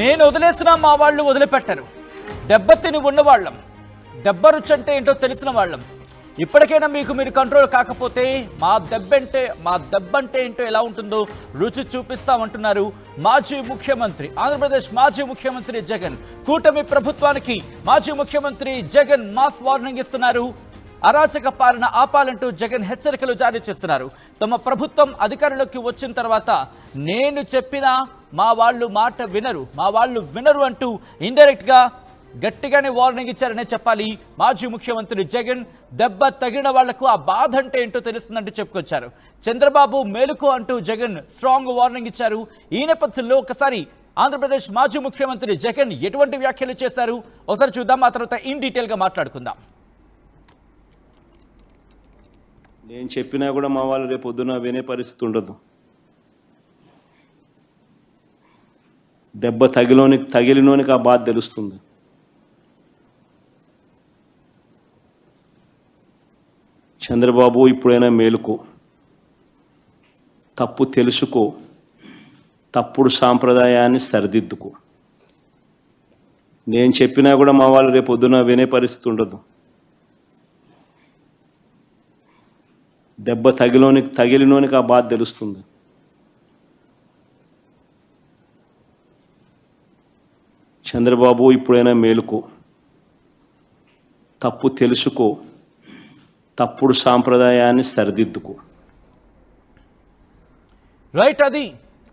నేను వదిలేసినా మా వాళ్ళు వదిలిపెట్టరు. దెబ్బతిని ఉన్నవాళ్ళం, దెబ్బ రుచి అంటే ఏంటో తెలిసిన వాళ్ళం. ఇప్పటికైనా మీరు కంట్రోల్ కాకపోతే మా దెబ్బంటే ఏంటో ఎలా ఉంటుందో రుచి చూపిస్తామంటున్నారు మాజీ ముఖ్యమంత్రి, ఆంధ్రప్రదేశ్ మాజీ ముఖ్యమంత్రి జగన్. కూటమి ప్రభుత్వానికి మాజీ ముఖ్యమంత్రి జగన్ మాస్ వార్నింగ్ ఇస్తున్నారు. అరాచక పాలన ఆపాలంటూ జగన్ హెచ్చరికలు జారీ చేస్తున్నారు. తమ ప్రభుత్వం అధికారంలోకి వచ్చిన తర్వాత నేను చెప్పినా మా వాళ్ళు మాట వినరు అంటూ ఇండైరెక్ట్ గా గట్టిగానే వార్నింగ్ ఇచ్చారనే చెప్పాలి. మాజీ ముఖ్యమంత్రి జగన్ దెబ్బ తగిన వాళ్లకు ఆ బాధ అంటే ఏంటో తెలుస్తుందంటూ చెప్పుకొచ్చారు. చంద్రబాబు మేలుకో అంటూ జగన్ స్ట్రాంగ్ వార్నింగ్ ఇచ్చారు. ఈ నేపథ్యంలో ఒకసారి ఆంధ్రప్రదేశ్ మాజీ ముఖ్యమంత్రి జగన్ ఎటువంటి వ్యాఖ్యలు చేశారు ఒకసారి చూద్దాం. ఆ తర్వాత ఇన్ డీటెయిల్ గా మాట్లాడుకుందాం. నేను చెప్పినా కూడా మా వాళ్ళు రేపు పొద్దున వినే పరిస్థితి ఉండదు. దెబ్బ తగిలినోనికి ఆ బాధ తెలుస్తుంది. చంద్రబాబు ఇప్పుడైనా మేలుకో, తప్పు తెలుసుకో, తప్పుడు సాంప్రదాయాన్ని సరిదిద్దుకో. నేను చెప్పినా కూడా మా వాళ్ళు రేపు పొద్దున వినే పరిస్థితి ఉండదు. దెబ్బ తగిలినోనికి ఆ బాధ తెలుస్తుంది. చంద్రబాబు ఇప్పుడైనా మేలుకో, తప్పు తెలుసుకో, తప్పుడు సాంప్రదాయాన్ని సరిదిద్దుకో. రైట్, అది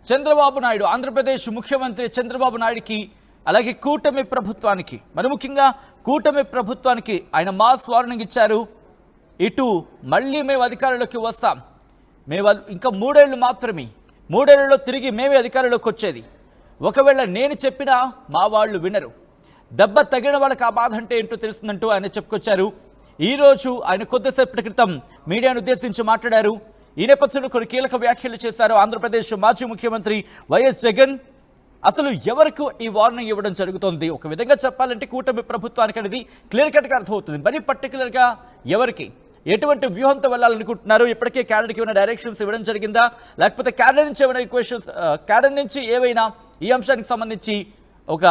చంద్రబాబు నాయుడు, ఆంధ్రప్రదేశ్ ముఖ్యమంత్రి చంద్రబాబు నాయుడుకి, అలాగే కూటమి ప్రభుత్వానికి, మరి ముఖ్యంగా కూటమి ప్రభుత్వానికి ఆయన మాస్ వార్నింగ్ ఇచ్చారు. ఇటు మళ్ళీ మేము అధికారంలోకి వస్తాం, ఇంకా 3 ఏళ్ళు మాత్రమే, 3 ఏళ్లలో తిరిగి మేమే అధికారంలోకి వచ్చేది. ఒకవేళ నేను చెప్పినా మా వాళ్ళు వినరు, దెబ్బ తగిన వాళ్ళకి ఆ బాధ అంటే ఏంటో తెలుస్తుందంటూ ఆయన చెప్పుకొచ్చారు. ఈరోజు ఆయన కొద్దిసేపటి క్రితం మీడియాను ఉద్దేశించి మాట్లాడారు. ఈ నేపథ్యంలో కొన్ని కీలక వ్యాఖ్యలు చేశారు ఆంధ్రప్రదేశ్ మాజీ ముఖ్యమంత్రి వైఎస్ జగన్. అసలు ఎవరికి ఈ వార్నింగ్ ఇవ్వడం జరుగుతోంది? ఒక విధంగా చెప్పాలంటే కూటమి ప్రభుత్వానికి అనేది క్లియర్ కట్గా అర్థమవుతుంది. మరి పర్టికులర్గా ఎవరికి, ఎటువంటి వ్యూహంతో వెళ్ళాలనుకుంటున్నారు? ఇప్పటికే క్యాడర్కి ఏమైనా డైరెక్షన్స్ ఇవ్వడం జరిగిందా, లేకపోతే క్యాడర్ నుంచి ఏమైనా ఈక్వేషన్స్, క్యాడర్ నుంచి ఏవైనా ఈ అంశానికి సంబంధించి ఒక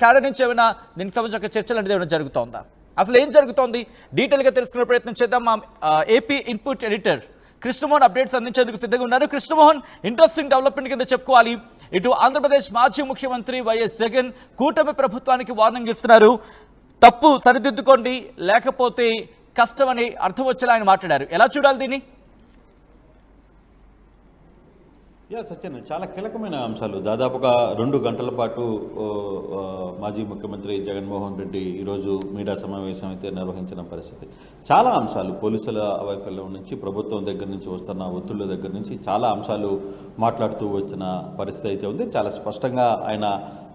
క్యాడర్ నుంచి ఏమైనా దీనికి సంబంధించి ఒక చర్చలు అనేది ఏమైనా జరుగుతోందా? అసలు ఏం జరుగుతోంది డీటెయిల్గా తెలుసుకునే ప్రయత్నం చేద్దాం. మా AP input editor Krishnamohan updates అందించేందుకు సిద్ధంగా ఉన్నారు. కృష్ణమోహన్, ఇంట్రెస్టింగ్ డెవలప్మెంట్ కింద చెప్పుకోవాలి. ఇటు ఆంధ్రప్రదేశ్ మాజీ ముఖ్యమంత్రి వైఎస్ జగన్ కూటమి ప్రభుత్వానికి వార్నింగ్ ఇస్తున్నారు. తప్పు సరిదిద్దుకోండి, లేకపోతే కష్టమని అర్థం వచ్చేలా ఆయన మాట్లాడారు. ఎలా చూడాలి దీన్ని? సత్యన్, చాలా కీలకమైన అంశాలు. దాదాపుగా 2 గంటల పాటు మాజీ ముఖ్యమంత్రి జగన్మోహన్ రెడ్డి ఈరోజు మీడియా సమావేశం అయితే నిర్వహించిన పరిస్థితి. చాలా అంశాలు, పోలీసుల వైఫల్యం నుంచి, ప్రభుత్వం దగ్గర నుంచి వస్తున్న ఒత్తిళ్ల దగ్గర నుంచి చాలా అంశాలు మాట్లాడుతూ వచ్చిన పరిస్థితి అయితే ఉంది. చాలా స్పష్టంగా ఆయన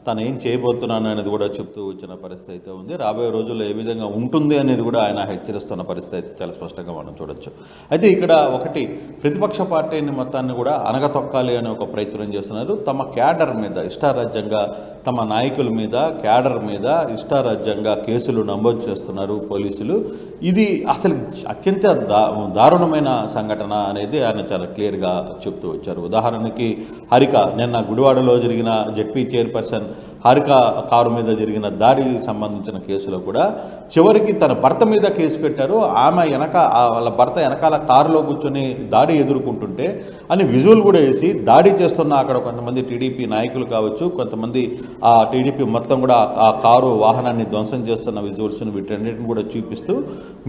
తను ఏం చేయబోతున్నాను అనేది కూడా చెప్తూ వచ్చిన పరిస్థితి అయితే ఉంది. రాబోయే రోజుల్లో ఏ విధంగా ఉంటుంది అనేది కూడా ఆయన హెచ్చరిస్తున్న పరిస్థితి అయితే చాలా స్పష్టంగా మనం చూడొచ్చు. అయితే ఇక్కడ ఒకటి, ప్రతిపక్ష పార్టీని మొత్తాన్ని కూడా అనగతొక్కాలి అనే ఒక ప్రయత్నం చేస్తున్నారు. తమ క్యాడర్ మీద ఇష్టారాజ్యంగా, తమ నాయకుల మీద, క్యాడర్ మీద ఇష్టారాజ్యంగా కేసులు నమోదు చేస్తున్నారు పోలీసులు. ఇది అసలు అత్యంత దారుణమైన సంఘటన అనేది ఆయన చాలా క్లియర్గా చెప్తూ వచ్చారు. ఉదాహరణకి హరిక, నిన్న గుడివాడలో జరిగిన జెడ్పీ చైర్పర్సన్ హారిక కారు మీద జరిగిన దాడికి సంబంధించిన కేసులో కూడా చివరికి తన భర్త మీద కేసు పెట్టారు. ఆమె వాళ్ళ భర్త వెనకాల కారులో కూర్చొని దాడి ఎదుర్కొంటుంటే అని విజువల్ కూడా వేసి దాడి చేస్తున్న అక్కడ కొంతమంది టీడీపీ నాయకులు కావచ్చు, కొంతమంది ఆ టీడీపీ మొత్తం కూడా ఆ కారు వాహనాన్ని ధ్వంసం చేస్తున్న విజువల్స్ని వీటన్నిటిని కూడా చూపిస్తూ,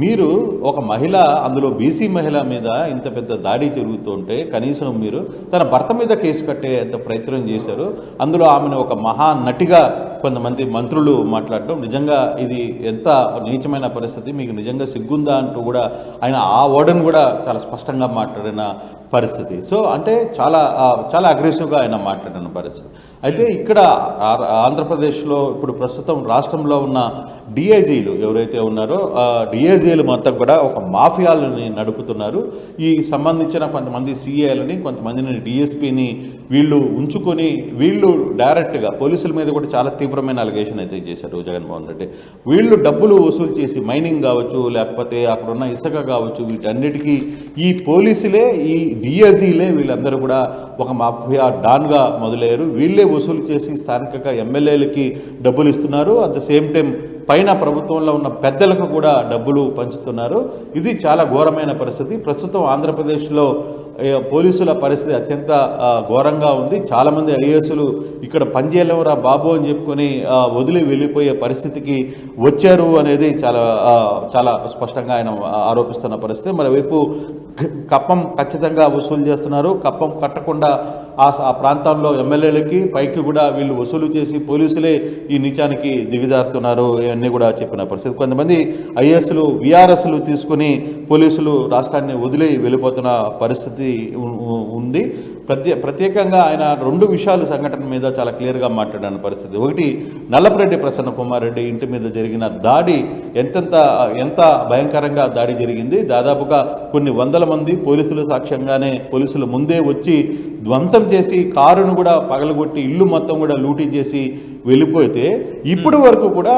మీరు ఒక మహిళ, అందులో బీసీ మహిళ మీద ఇంత పెద్ద దాడి జరుగుతుంటే కనీసం మీరు తన భర్త మీద కేసు కట్టేంత ప్రయత్నం చేశారు. అందులో ఆమెను ఒక మహా నటిగా కొంతమంది మంత్రులు మాట్లాడటం నిజంగా ఇది ఎంత నీచమైన పరిస్థితి, మీకు నిజంగా సిగ్గుందా అంటూ కూడా ఆయన ఆ వర్డ్ని కూడా చాలా స్పష్టంగా మాట్లాడిన పరిస్థితి. సో అంటే చాలా అగ్రెసివ్గా ఆయన మాట్లాడిన పరిస్థితి. అయితే ఇక్కడ ఆంధ్రప్రదేశ్లో ఇప్పుడు ప్రస్తుతం రాష్ట్రంలో ఉన్న డిఐజీలు ఎవరైతే ఉన్నారో డిఐజీలు మొత్తం కూడా ఒక మాఫియాలని నడుపుతున్నారు. ఈ సంబంధించిన కొంతమంది సిఏలని, కొంతమందిని డిఎస్పీని వీళ్ళు ఉంచుకొని వీళ్ళు డైరెక్ట్గా పోలీసుల మీద మీద కూడా చాలా తీవ్రమైన అలిగేషన్ అయితే చేశారు జగన్మోహన్ రెడ్డి. వీళ్ళు డబ్బులు వసూలు చేసి మైనింగ్ కావచ్చు, లేకపోతే అక్కడున్న ఇసుక కావచ్చు, వీటన్నిటికీ ఈ పోలీసులే, ఈ డిఐజీలే వీళ్ళందరూ కూడా ఒక మాఫియా డాన్గా మొదలయ్యారు. వీళ్ళే వసూలు చేసి స్థానికంగా ఎమ్మెల్యేలకి డబ్బులు ఇస్తున్నారు. అట్ ద సేమ్ టైం పైన ప్రభుత్వంలో ఉన్న పెద్దలకు కూడా డబ్బులు పంచుతున్నారు. ఇది చాలా ఘోరమైన పరిస్థితి. ప్రస్తుతం ఆంధ్రప్రదేశ్లో పోలీసుల పరిస్థితి అత్యంత ఘోరంగా ఉంది. చాలామంది ఐఏఎస్లు ఇక్కడ పనిచేయలేవరా బాబు అని చెప్పుకొని వదిలి వెళ్ళిపోయే పరిస్థితికి వచ్చారు అనేది చాలా స్పష్టంగా ఆయన ఆరోపిస్తున్న పరిస్థితి. మరోవైపు కప్పం ఖచ్చితంగా వసూలు చేస్తున్నారు. కప్పం కట్టకుండా ఆ ప్రాంతంలో ఎమ్మెల్యేలకి పైకి కూడా వీళ్ళు వసూలు చేసి పోలీసులే ఈ నీచానికి దిగజారుతున్నారు ఇవన్నీ కూడా చెప్పిన పరిస్థితి. కొంతమంది ఐఏఎస్లు విఆర్ఎస్లు తీసుకుని పోలీసులు రాష్ట్రాన్ని వదిలి వెళ్ళిపోతున్న పరిస్థితి ఉంది. ప్రత్యేకంగా ఆయన రెండు విషయాలు సంఘటన మీద చాలా క్లియర్గా మాట్లాడిన పరిస్థితి. ఒకటి, నల్లపరెడ్డి ప్రసన్న కుమార్ రెడ్డి ఇంటి మీద జరిగిన దాడి ఎంత భయంకరంగా దాడి జరిగింది. దాదాపుగా కొన్ని వందల మంది పోలీసుల సాక్ష్యంగానే పోలీసుల ముందే వచ్చి ధ్వంసం చేసి కారును కూడా పగలగొట్టి ఇల్లు మొత్తం కూడా లూటీ చేసి వెళ్ళిపోతే ఇప్పటి వరకు కూడా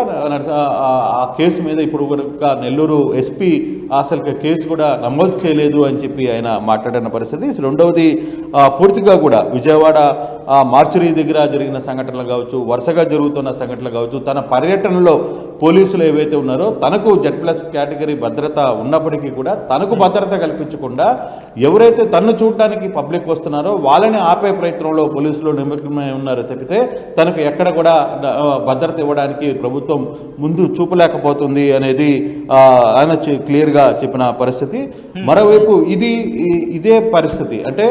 ఆ కేసు మీద ఇప్పుడు వరకు నెల్లూరు ఎస్పీ అసలు కేసు కూడా నమోదు చేయలేదు అని చెప్పి ఆయన మాట్లాడిన పరిస్థితి. రెండవది, పూర్తిగా కూడా విజయవాడ మార్చురీ దగ్గర జరిగిన సంఘటనలు కావచ్చు, వరుసగా జరుగుతున్న సంఘటనలు కావచ్చు, తన పర్యటనలో పోలీసులు ఏవైతే ఉన్నారో తనకు Z+ కేటగిరీ భద్రత ఉన్నప్పటికీ కూడా తనకు భద్రత కల్పించకుండా ఎవరైతే తన్ను చూడడానికి పబ్లిక్ వస్తున్నారో వాళ్ళని ఆపే ప్రయత్నంలో పోలీసులు నిమగ్నమై ఉన్నారో తప్పితే తనకు ఎక్కడ కూడా భద్రత ఇవ్వడానికి ప్రభుత్వం ముందు చూపలేకపోతుంది అనేది ఆయన క్లియర్గా చెప్పిన పరిస్థితి. మరోవైపు ఇదే పరిస్థితి అంటే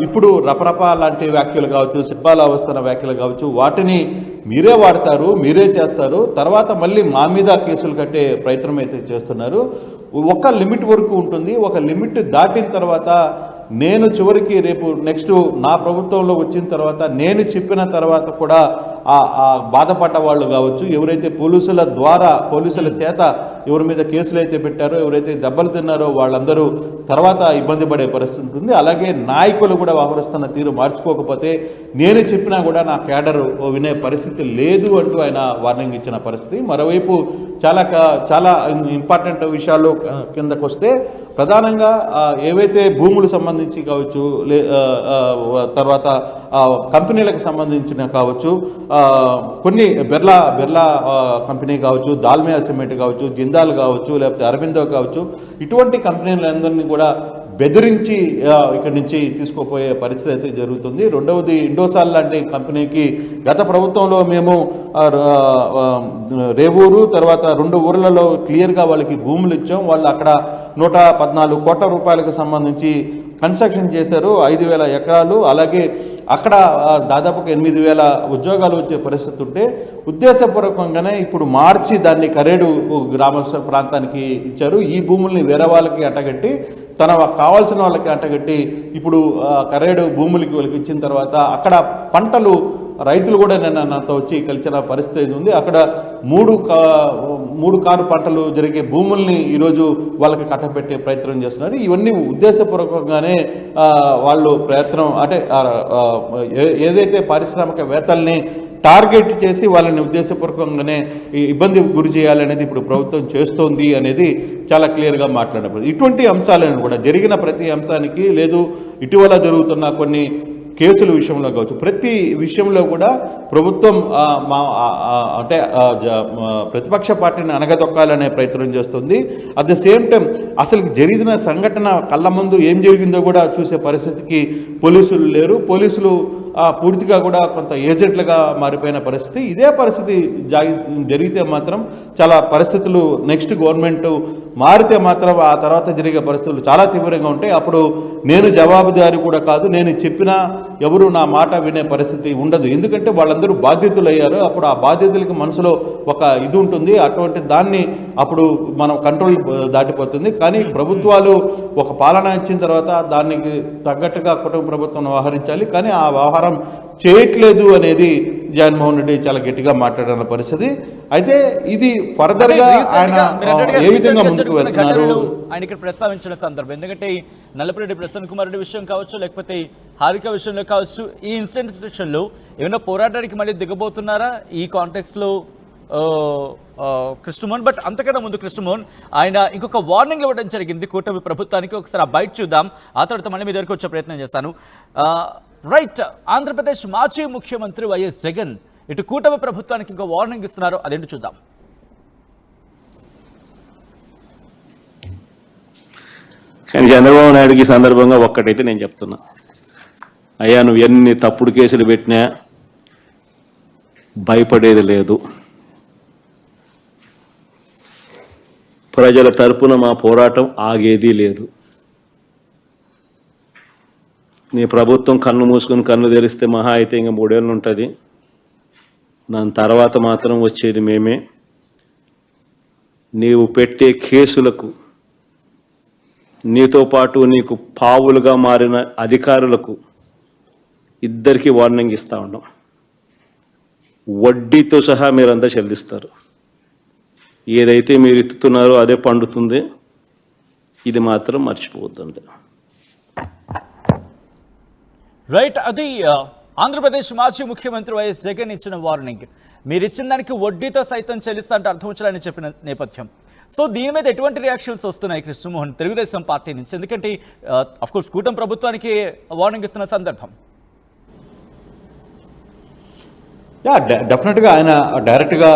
ఇప్పుడు రపరప లాంటి వ్యాఖ్యలు కావచ్చు, సిబ్బాల అవస్థన వ్యాఖ్యలు కావచ్చు, వాటిని మీరే వాడతారు, మీరే చేస్తారు, తర్వాత మళ్ళీ మా మీద కేసులు కట్టే ప్రయత్నం అయితే చేస్తున్నారు. ఒక లిమిట్ వరకు ఉంటుంది. ఒక లిమిట్ దాటిన తర్వాత నేను చివరికి రేపు నెక్స్ట్ నా ప్రభుత్వంలో వచ్చిన తర్వాత నేను చెప్పిన తర్వాత కూడా బాధపడ్డ వాళ్ళు కావచ్చు, ఎవరైతే పోలీసుల చేత ఎవరి మీద కేసులు అయితే పెట్టారో, ఎవరైతే దెబ్బలు తిన్నారో వాళ్ళందరూ తర్వాత ఇబ్బంది పడే పరిస్థితి ఉంటుంది. అలాగే నాయకులు కూడా వ్యవహరిస్తున్న తీరు మార్చుకోకపోతే నేను చెప్పినా కూడా నా కేడర్ వినే పరిస్థితి లేదు అంటూ ఆయన వార్నింగ్ ఇచ్చిన పరిస్థితి. మరోవైపు చాలా ఇంపార్టెంట్ విషయాలు కిందకు వస్తే ప్రధానంగా ఏవైతే భూములు సంబంధించి కావచ్చు, తర్వాత కంపెనీలకు సంబంధించిన కావచ్చు, కొన్ని బిర్లా కంపెనీ కావచ్చు, దాల్మియా సిమెంట్ కావచ్చు, జిందాల్ కావచ్చు, లేకపోతే అరబిందో కావచ్చు, ఇటువంటి కంపెనీలందరినీ కూడా బెదిరించి ఇక్కడి నుంచి తీసుకుపోయే పరిస్థితి అయితే జరుగుతుంది. రెండవది, ఇండోసాల్ లాంటి కంపెనీకి గత ప్రభుత్వంలో మేము రేవూరు తర్వాత 2 ఊర్లలో క్లియర్గా వాళ్ళకి భూములు ఇచ్చాం. వాళ్ళు అక్కడ 114 కోట్ల రూపాయలకు సంబంధించి కన్స్ట్రక్షన్ చేశారు, 5,000 ఎకరాలు. అలాగే అక్కడ దాదాపుగా 8,000 ఉద్యోగాలు వచ్చే పరిస్థితి ఉంటే ఉద్దేశపూర్వకంగానే ఇప్పుడు మార్చి దాన్ని కరేడు గ్రామ ప్రాంతానికి ఇచ్చారు. ఈ భూముల్ని వేరే వాళ్ళకి అంటగట్టి కావాల్సిన వాళ్ళకి అంటగట్టి ఇప్పుడు కరేడు భూములకి వాళ్ళకి ఇచ్చిన తర్వాత అక్కడ పంటలు రైతులు కూడా నిన్న నాతో వచ్చి కలిసిన పరిస్థితి ఉంది. అక్కడ 3 కారు పంటలు జరిగే భూముల్ని ఈరోజు వాళ్ళకి కట్టబెట్టే ప్రయత్నం చేస్తున్నారు. ఇవన్నీ ఉద్దేశపూర్వకంగానే వాళ్ళు ప్రయత్నం అంటే ఏదైతే పారిశ్రామికవేత్తల్ని టార్గెట్ చేసి వాళ్ళని ఉద్దేశపూర్వకంగానే ఇబ్బంది గురి చేయాలనేది ఇప్పుడు ప్రభుత్వం చేస్తోంది అనేది చాలా క్లియర్గా మాట్లాడినప్పుడు ఇటువంటి అంశాలను కూడా జరిగిన ప్రతి అంశానికి లేదు ఇటీవల జరుగుతున్న కొన్ని కేసుల విషయంలో కావచ్చు, ప్రతి విషయంలో కూడా ప్రభుత్వం అంటే ప్రతిపక్ష పార్టీని అణగదొక్కాలనే ప్రయత్నం చేస్తుంది. అట్ ద సేమ్ టైం అసలు జరిగిన సంఘటన కళ్ళ ముందు ఏం జరిగిందో కూడా చూసే పరిస్థితికి పోలీసులు లేరు. పోలీసులు పూర్తిగా కూడా కొంత ఏజెంట్లుగా మారిపోయిన పరిస్థితి. ఇదే పరిస్థితి జరిగితే మాత్రం చాలా పరిస్థితులు నెక్స్ట్ గవర్నమెంట్ మారితే మాత్రం ఆ తర్వాత జరిగే పరిస్థితులు చాలా తీవ్రంగా ఉంటాయి. అప్పుడు నేను జవాబుదారి కూడా కాదు, నేను చెప్పినా ఎవరు నా మాట వినే పరిస్థితి ఉండదు. ఎందుకంటే వాళ్ళందరూ బాధ్యతలు అయ్యారు. అప్పుడు ఆ బాధ్యతలకు మనసులో ఒక ఇది ఉంటుంది. అటువంటి దాన్ని అప్పుడు మనం కంట్రోల్ దాటిపోతుంది. కానీ ప్రభుత్వాలు ఒక పాలన ఇచ్చిన తర్వాత దానికి తగ్గట్టుగా కుటుంబ ప్రభుత్వం వ్యవహరించాలి. కానీ ఆ వ్యవహారం చేయట్లేదు అనేది జగన్మోహన్ రెడ్డి చాలా గట్టిగా మాట్లాడిన పరిస్థితి. అయితే ఇది ఫర్దర్ గా ఆయన ఏ విధంగా ముందుకు వెళ్తున్నారు ఆయన ఇక్కడ ప్రస్తావించిన సందర్భం, ఎందుకంటే నల్లపరెడ్డి ప్రసన్న కుమార్ రెడ్డి విషయం కావచ్చు, లేకపోతే హారిక విషయంలో కావచ్చు, ఈ ఇన్సిడెంట్ విషయంలో ఏమైనా పోరాటానికి మళ్ళీ దిగబోతున్నారా ఈ కాంటెక్స్లో కృష్ణమోహన్? బట్ అంతకన్నా ముందు కృష్ణమోహన్ ఆయన ఇంకొక వార్నింగ్ ఇవ్వడం జరిగింది కూటమి ప్రభుత్వానికి. ఒకసారి ఆ బయట చూద్దాం, ఆ తర్వాత మళ్ళీ మీ దగ్గరకు వచ్చే ప్రయత్నం చేస్తాను. రైట్, ఆంధ్రప్రదేశ్ మాజీ ముఖ్యమంత్రి వైఎస్ జగన్ ఇటు కూటమి ప్రభుత్వానికి ఇంకో వార్నింగ్ ఇస్తున్నారు, అదేంటి చూద్దాం. కానీ చంద్రబాబు నాయుడుకి ఈ సందర్భంగా ఒక్కటైతే నేను చెప్తున్నా, అయ్యా నువ్వు ఎన్ని తప్పుడు కేసులు పెట్టినా భయపడేది లేదు. ప్రజల తరపున మా పోరాటం ఆగేది లేదు. నీ ప్రభుత్వం కన్ను మూసుకుని కన్ను తెరిస్తే మహా అయితే ఇంకా 3 ఏళ్ళు ఉంటుంది. దాని తర్వాత మాత్రం వచ్చేది మేమే. నీవు పెట్టే కేసులకు, నీతో పాటు నీకు పావులుగా మారిన అధికారులకు ఇద్దరికీ వార్నింగ్ ఇస్తా ఉన్నాం. వడ్డీతో సహా మీరంతా చెల్లిస్తారు. ఏదైతే మీరు ఎత్తుతున్నారో అదే పండుతుంది. ఇది మాత్రం మర్చిపోవద్దండి. రైట్, అది ఆంధ్రప్రదేశ్ మాజీ ముఖ్యమంత్రి వైఎస్ జగన్ ఇచ్చిన వార్నింగ్. మీరు ఇచ్చిన దానికి వడ్డీతో సైతం చెల్లిస్తా అంటే అర్థం వచ్చారని చెప్పిన నేపథ్యం. సో దీని మీద ఎటువంటి రియాక్షన్స్ వస్తున్నాయి కృష్ణమోహన్ తెలుగుదేశం పార్టీ నుంచి? ఎందుకంటే అఫ్కోర్స్ కూటమి ప్రభుత్వానికి వార్నింగ్ ఇస్తున్న సందర్భం. డెఫినెట్గా ఆయన డైరెక్ట్గా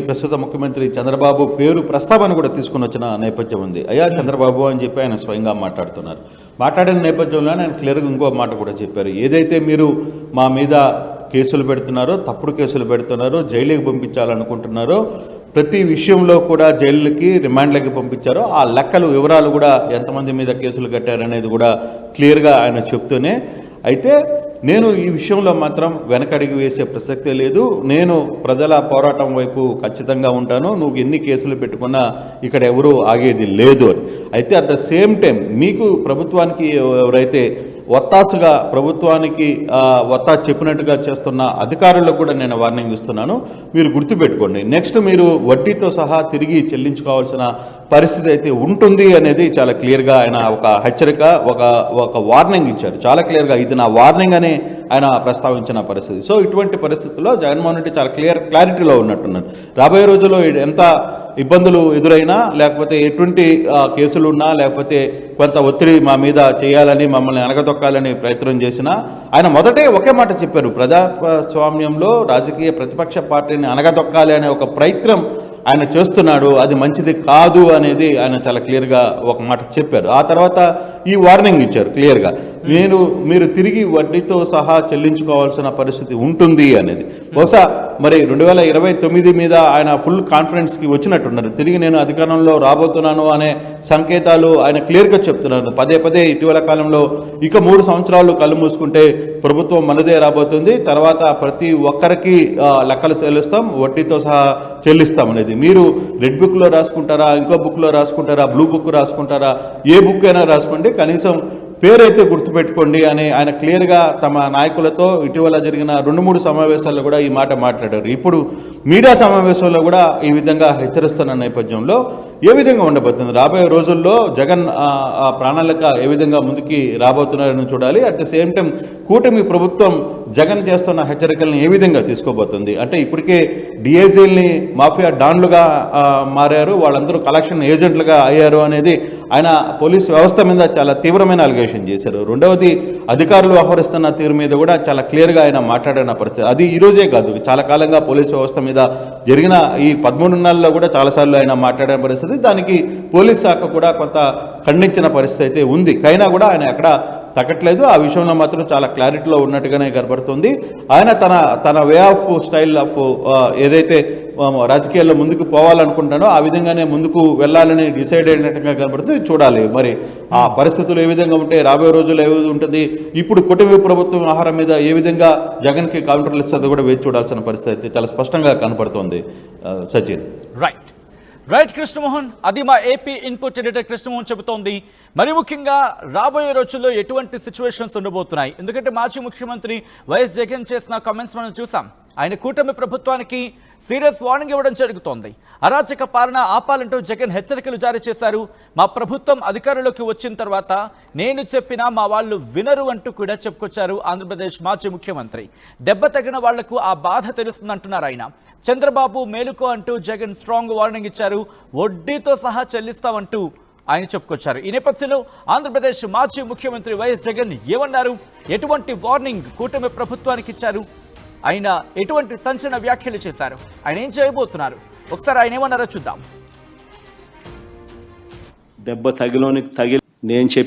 ప్రస్తుత ముఖ్యమంత్రి చంద్రబాబు పేరు ప్రస్తావన కూడా తీసుకుని వచ్చిన నేపథ్యం ఉంది. అయ్యా చంద్రబాబు అని చెప్పి ఆయన స్వయంగా మాట్లాడుతున్నారు. మాట్లాడిన నేపథ్యంలో ఆయన క్లియర్గా ఇంకో మాట కూడా చెప్పారు. ఏదైతే మీరు మా మీద కేసులు పెడుతున్నారో, తప్పుడు కేసులు పెడుతున్నారో, జైలుకి పంపించాలనుకుంటున్నారో, ప్రతి విషయంలో కూడా జైలుకి రిమాండ్లకి పంపించారో ఆ లెక్కలు వివరాలు కూడా ఎంతమంది మీద కేసులు కట్టారనేది కూడా క్లియర్గా ఆయన చెప్తూనే, అయితే నేను ఈ విషయంలో మాత్రం వెనకడిగి వేసే ప్రసక్తే లేదు. నేను ప్రజల పోరాటం వైపు ఖచ్చితంగా ఉంటాను. నువ్వు ఎన్ని కేసులు పెట్టుకున్నా ఇక్కడ ఎవరూ ఆగేది లేదు అని. అయితే అట్ ద సేమ్ టైం మీకు ప్రభుత్వానికి ఎవరైతే ఒత్తాసుగా ప్రభుత్వానికి ఒత్తాసు చెప్పినట్టుగా చేస్తున్న అధికారులకు కూడా నేను వార్నింగ్ ఇస్తున్నాను. మీరు గుర్తుపెట్టుకోండి, నెక్స్ట్ మీరు వడ్డీతో సహా తిరిగి చెల్లించుకోవాల్సిన పరిస్థితి అయితే ఉంటుంది అనేది చాలా క్లియర్గా ఆయన ఒక హెచ్చరిక, ఒక వార్నింగ్ ఇచ్చారు. చాలా క్లియర్గా ఇది నా వార్నింగ్ అని ఆయన ప్రస్తావించిన పరిస్థితి. సో ఇటువంటి పరిస్థితుల్లో జగన్మోహన్ రెడ్డి చాలా క్లారిటీలో ఉన్నట్టున్నారు. రాబోయే రోజుల్లో ఎంత ఇబ్బందులు ఎదురైనా, లేకపోతే ఎటువంటి కేసులు ఉన్నా, లేకపోతే కొంత ఒత్తిడి మా మీద చేయాలని, మమ్మల్ని అనగదొక్కాలని ప్రయత్నం చేసినా ఆయన మొదటే ఒకే మాట చెప్పారు, ప్రజాస్వామ్యంలో రాజకీయ ప్రతిపక్ష పార్టీని అనగదొక్కాలి అనే ఒక ప్రయత్నం ఆయన చేస్తున్నాడు, అది మంచిది కాదు అనేది ఆయన చాలా క్లియర్గా ఒక మాట చెప్పారు. ఆ తర్వాత ఈ వార్నింగ్ ఇచ్చారు క్లియర్గా, మీరు తిరిగి వడ్డీతో సహా చెల్లించుకోవాల్సిన పరిస్థితి ఉంటుంది అనేది. బహుశా మరి 2029 మీద ఆయన ఫుల్ కాన్ఫిడెన్స్కి వచ్చినట్టున్నారు. తిరిగి నేను అధికారంలో రాబోతున్నాను అనే సంకేతాలు ఆయన క్లియర్గా చెప్తున్నారు. పదే ఇటీవల కాలంలో ఇక 3 సంవత్సరాలు కళ్ళు మూసుకుంటే ప్రభుత్వం మనదే రాబోతుంది, తర్వాత ప్రతి ఒక్కరికి లెక్కలు తెలుస్తాం, వడ్డీతో సహా చెల్లిస్తాం అనేది. మీరు రెడ్ బుక్లో రాసుకుంటారా, ఇంకో బుక్లో రాసుకుంటారా, బ్లూ బుక్ రాసుకుంటారా, ఏ బుక్ అయినా రాసుకోండి, కనీసం పేరైతే గుర్తుపెట్టుకోండి అని ఆయన క్లియర్గా తమ నాయకులతో ఇటీవల జరిగిన 2-3 సమావేశాల్లో కూడా ఈ మాట మాట్లాడారు. ఇప్పుడు మీడియా సమావేశంలో కూడా ఈ విధంగా హెచ్చరిస్తున్న నేపథ్యంలో ఏ విధంగా ఉండబోతుంది రాబోయే రోజుల్లో, జగన్ ప్రణాళిక ఏ విధంగా ముందుకి రాబోతున్నారని చూడాలి. అట్ ద సేమ్ టైం కూటమి ప్రభుత్వం జగన్ చేస్తున్న హెచ్చరికలను ఏ విధంగా తీసుకోబోతుంది. అంటే ఇప్పటికే డిఐజీల్ని మాఫియా డాన్లుగా మారారు, వాళ్ళందరూ కలెక్షన్ ఏజెంట్లుగా అయ్యారు అనేది ఆయన పోలీస్ వ్యవస్థ మీద చాలా తీవ్రమైన అలిగేషన్ చేశారు. రెండవది అధికారులు వ్యవహరిస్తున్న తీరు మీద కూడా చాలా క్లియర్గా ఆయన మాట్లాడిన పరిస్థితి. అది ఈరోజే కాదు, చాలా కాలంగా పోలీస్ వ్యవస్థ మీద జరిగిన ఈ 13 నెలల్లో కూడా చాలాసార్లు ఆయన మాట్లాడిన పరిస్థితి. దానికి పోలీస్ శాఖ కూడా కొంత ఖండించిన పరిస్థితి అయితే ఉంది. అయినా కూడా ఆయన ఎక్కడ తగ్గట్లేదు. ఆ విషయంలో మాత్రం చాలా క్లారిటీలో ఉన్నట్టుగానే కనబడుతుంది. ఆయన తన వే ఆఫ్ స్టైల్ ఆఫ్ ఏదైతే రాజకీయాల్లో ముందుకు పోవాలనుకుంటాడో ఆ విధంగానే ముందుకు వెళ్ళాలని డిసైడ్ అయినట్టుగా కనబడుతుంది. చూడాలి మరి ఆ పరిస్థితులు ఏ విధంగా ఉంటే, రాబోయే రోజుల్లో ఏ విధంగా ఉంటుంది, ఇప్పుడు కుటుంబ ప్రభుత్వం ఆహారం మీద ఏ విధంగా జగన్కి కౌంటర్లు ఇస్తుందో కూడా వేచి చూడాల్సిన పరిస్థితి చాలా స్పష్టంగా కనపడుతోంది. సచిన్. రైట్ కృష్ణమోహన్, అది మా ఏపీ ఇన్పుట్ ఎడిటర్ కృష్ణమోహన్ చెబుతోంది. మరి ముఖ్యంగా రాబోయే రోజుల్లో ఎటువంటి సిచ్యువేషన్స్ ఉండబోతున్నాయి, ఎందుకంటే మాజీ ముఖ్యమంత్రి వైఎస్ జగన్ చేసిన కామెంట్స్ మనం చూసాం. ఆయన కూటమి ప్రభుత్వానికి సీరియస్ వార్నింగ్ ఇవ్వడం జరుగుతోంది. అరాచక పాలన ఆపాలంటూ జగన్ హెచ్చరికలు జారీ చేశారు. మా ప్రభుత్వం అధికారంలోకి వచ్చిన తర్వాత నేను చెప్పినా మా వాళ్ళు వినరు అంటూ కూడా చెప్పుకొచ్చారు ఆంధ్రప్రదేశ్ మాజీ ముఖ్యమంత్రి. దెబ్బ తగిన వాళ్లకు ఆ బాధ తెలుస్తుందంటున్నారు ఆయన. చంద్రబాబు మేలుకో అంటూ జగన్ స్ట్రాంగ్ వార్నింగ్ ఇచ్చారు. వడ్డీతో సహా చెల్లిస్తామంటూ ఆయన చెప్పుకొచ్చారు. ఈ నేపథ్యంలో ఆంధ్రప్రదేశ్ మాజీ ముఖ్యమంత్రి వైఎస్ జగన్ ఏమన్నారు, ఎటువంటి వార్నింగ్ కూటమి ప్రభుత్వానికి ఇచ్చారు, ఆయన ఎటువంటి సంచలన వ్యాఖ్యలు చేశారు, ఆయన ఏం చేయబోతున్నారు, ఒకసారి ఆయన ఏమన్నారో చూద్దాం. దెబ్బ తగిలి నేను చెప్పి